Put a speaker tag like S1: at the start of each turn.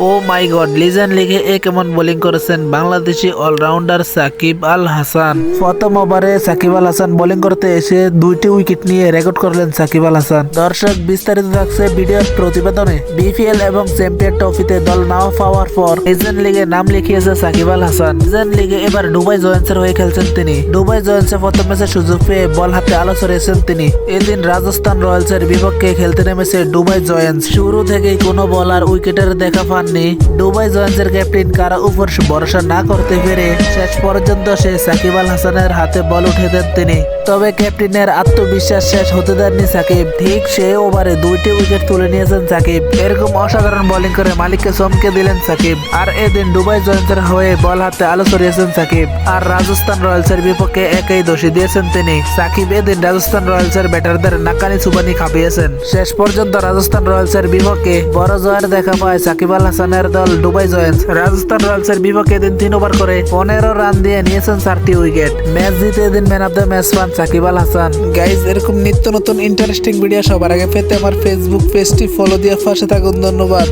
S1: ও মাই god, legend লিগে কেমন bowling করেছেন বাংলাদেশি অলরাউন্ডার সাকিব আল হাসান। প্রথম ওভারে সাকিব আল হাসান বোলিং করতে এসে 2টি উইকেট নিয়ে রেকর্ড করলেন সাকিব আল হাসান। দর্শক, বিস্তারিত থাকছে ভিডিওর প্রতিবেদনে। বিপিএল এবং চ্যাম্পিয়ন ট্রফিতে দল নাও পাওয়ার পর লিজেন্ড লিগে নাম লিখিয়েছে সাকিব আল হাসান। লিজেন্ড লিগে এবার দুবাই জয়ান্টসের হয়ে খেলছেন তিনি। দুবাই জয়ান্টসে প্রথম ম্যাচে সুযোগ পেয়ে বল হাতে আলো ছড়িয়েছেন তিনি। এদিন রাজস্থান রয়্যালসের বিপক্ষে খেলতে নেমেছে দুবাই জয়ান্টস। শুরু থেকেই কোনো বলার উইকেটের দেখা পাননি দুবাই জয়ান্টসের ক্যাপ্টেন কারো উপর ভরসা না করতে পেরে শেষ পর্যন্ত সে সাকিব আল হাসানের হাতে বল উঠে দেন তিনি। তবে ক্যাপ্টেনের আত্মবিশ্বাস শেষ হতে দেননি সাকিব। ঠিক সে ওভারে 2টি উইকেট তুলে নিয়েছেন সাকিব। এরকম অসাধারণ বোলিং করে মালিককে চমকে দিলেন সাকিব। আর এদিন দুবাই জয়ান্টসের হয়ে বল হাতে আলো ছড়িয়েছেন সাকিব। আর রাজস্থান রয়্যালসের বিপক্ষে একই দোষী দিয়েছেন তিনি। সাকিব এদিন রাজস্থান রয়্যালসের ব্যাটারদের নাকানি চুবানি খাপিয়েছেন। শেষ পর্যন্ত রাজস্থান রয়্যালসের বিপক্ষে বড় জয়ের দেখা পায় সাকিব আল হাসানের দল দুবাই জয়ান্টস। রাজস্থান রয়্যালসের বিপক্ষে এদিন 3 ওভার করে 15 রান দিয়ে নিয়েছেন 4টি উইকেট। ম্যাচ জিতে এদিন ম্যান অফ দ্য ম্যাচ পান সাকিব আল হাসান। গাইজ, এরকম নিত্য নতুন ইন্টারেস্টিং ভিডিও সবার আগে পেতে আমার ফেসবুক পেজটি ফলো দিয়ে পাশে থাকুন। ধন্যবাদ।